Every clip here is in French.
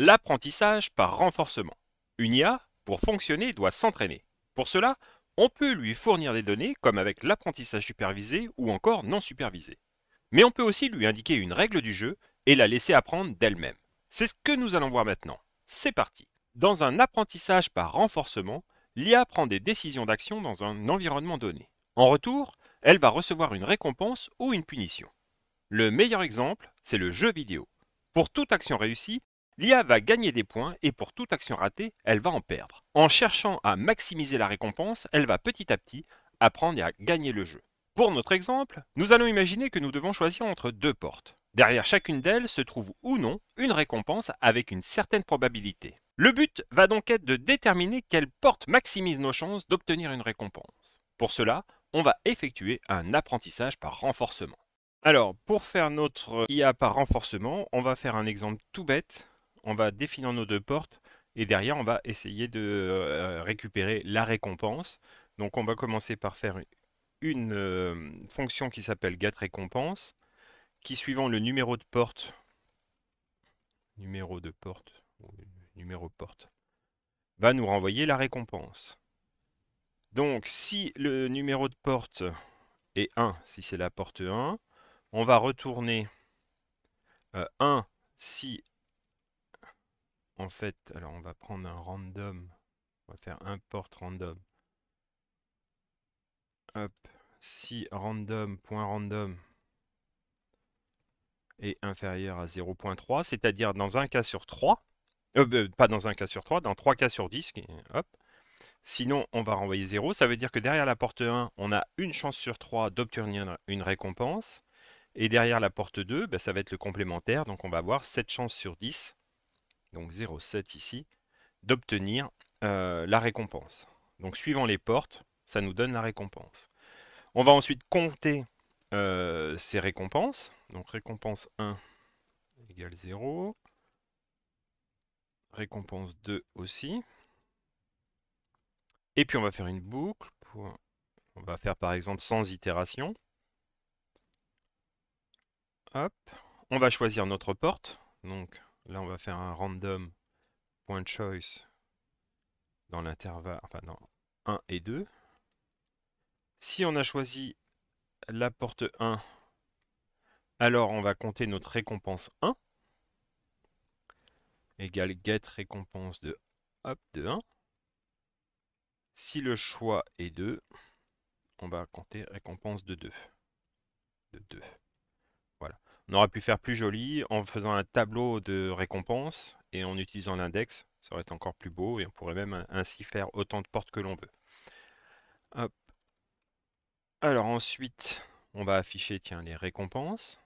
L'apprentissage par renforcement. Une IA, pour fonctionner, doit s'entraîner. Pour cela, on peut lui fournir des données comme avec l'apprentissage supervisé ou encore non supervisé. Mais on peut aussi lui indiquer une règle du jeu et la laisser apprendre d'elle-même. C'est ce que nous allons voir maintenant. C'est parti. Dans un apprentissage par renforcement, l'IA prend des décisions d'action dans un environnement donné. En retour, elle va recevoir une récompense ou une punition. Le meilleur exemple, c'est le jeu vidéo. Pour toute action réussie, l'IA va gagner des points et pour toute action ratée, elle va en perdre. En cherchant à maximiser la récompense, elle va petit à petit apprendre à gagner le jeu. Pour notre exemple, nous allons imaginer que nous devons choisir entre deux portes. Derrière chacune d'elles se trouve ou non une récompense avec une certaine probabilité. Le but va donc être de déterminer quelle porte maximise nos chances d'obtenir une récompense. Pour cela, on va effectuer un apprentissage par renforcement. Alors, pour faire notre IA par renforcement, on va faire un exemple tout bête. On va définir nos deux portes et derrière, on va essayer de récupérer la récompense. Donc, on va commencer par faire une fonction qui s'appelle getRécompense, qui suivant le numéro de porte, va nous renvoyer la récompense. Donc, si le numéro de porte est 1, si c'est la porte 1, on va retourner 1 si, en fait, alors on va prendre un random, on va faire un porte random. Hop, si random.random est inférieur à 0.3, c'est-à-dire dans un cas sur 3, pas dans un cas sur 3, dans 3 cas sur 10, hop. Sinon, on va renvoyer 0. Ça veut dire que derrière la porte 1, on a une chance sur 3 d'obtenir une récompense. Et derrière la porte 2, ben, ça va être le complémentaire. Donc, on va avoir 7 chances sur 10, donc 0,7 ici, d'obtenir la récompense. Donc, suivant les portes, ça nous donne la récompense. On va ensuite compter ces récompenses. Donc, récompense 1 égale 0. Récompense 2 aussi. Et puis, on va faire une boucle. On va faire par exemple 100 itérations. Hop. On va choisir notre porte. Donc là, on va faire un random.choice dans l'intervalle, enfin dans 1 et 2. Si on a choisi la porte 1, alors on va compter notre récompense 1 égale getRécompense de 1. Si le choix est 2, on va compter récompense de 2. Voilà. On aurait pu faire plus joli en faisant un tableau de récompenses et en utilisant l'index. Ça aurait été encore plus beau et on pourrait même ainsi faire autant de portes que l'on veut. Hop. Alors ensuite, on va afficher les récompenses.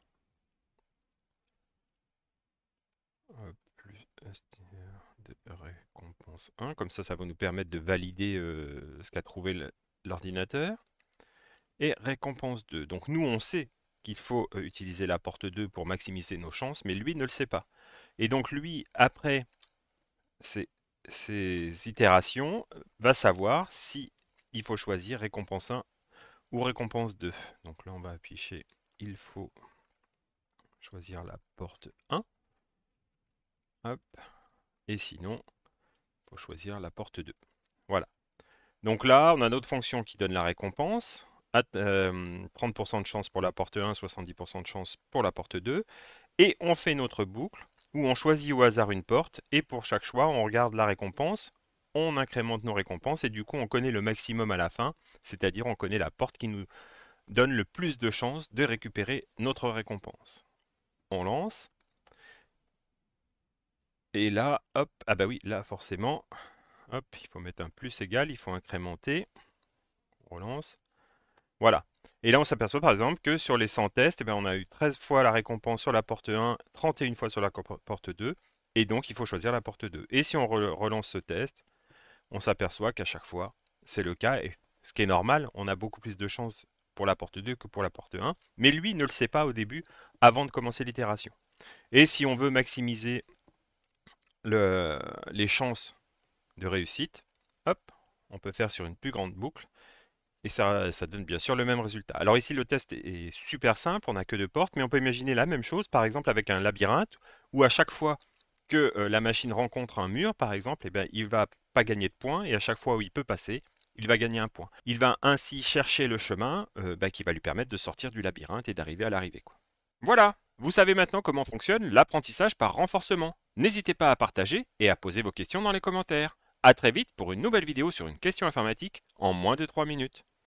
Hop, plus de récompense 1. Comme ça va nous permettre de valider ce qu'a trouvé l'ordinateur. Et récompense 2. Donc nous, on sait qu'il faut utiliser la porte 2 pour maximiser nos chances, mais lui ne le sait pas. Et donc lui, après ces itérations, va savoir si il faut choisir récompense 1 ou récompense 2. Donc là, on va afficher il faut choisir la porte 1. Hop. Et sinon, il faut choisir la porte 2. Voilà. Donc là, on a notre fonction qui donne la récompense. 30% de chance pour la porte 1, 70% de chance pour la porte 2. Et on fait notre boucle où on choisit au hasard une porte. Et pour chaque choix, on regarde la récompense. On incrémente nos récompenses. Et du coup, on connaît le maximum à la fin. C'est-à-dire, on connaît la porte qui nous donne le plus de chances de récupérer notre récompense. On lance. Et là, hop, ah bah oui, là forcément, hop, il faut mettre un plus égal, il faut incrémenter. On relance. Voilà. Et là, on s'aperçoit par exemple que sur les 100 tests, eh bien, on a eu 13 fois la récompense sur la porte 1, 31 fois sur la porte 2. Et donc, il faut choisir la porte 2. Et si on relance ce test, on s'aperçoit qu'à chaque fois, c'est le cas. Et ce qui est normal, on a beaucoup plus de chances pour la porte 2 que pour la porte 1. Mais lui ne le sait pas au début, avant de commencer l'itération. Et si on veut maximiser les chances de réussite, hop, on peut faire sur une plus grande boucle. Et ça donne bien sûr le même résultat. Alors ici, le test est super simple, on n'a que deux portes, mais on peut imaginer la même chose, par exemple avec un labyrinthe, où à chaque fois que la machine rencontre un mur, par exemple, eh bien, il ne va pas gagner de points et à chaque fois où il peut passer, il va gagner un point. Il va ainsi chercher le chemin qui va lui permettre de sortir du labyrinthe et d'arriver à l'arrivée, quoi. Voilà, vous savez maintenant comment fonctionne l'apprentissage par renforcement. N'hésitez pas à partager et à poser vos questions dans les commentaires. A très vite pour une nouvelle vidéo sur une question informatique en moins de 3 minutes.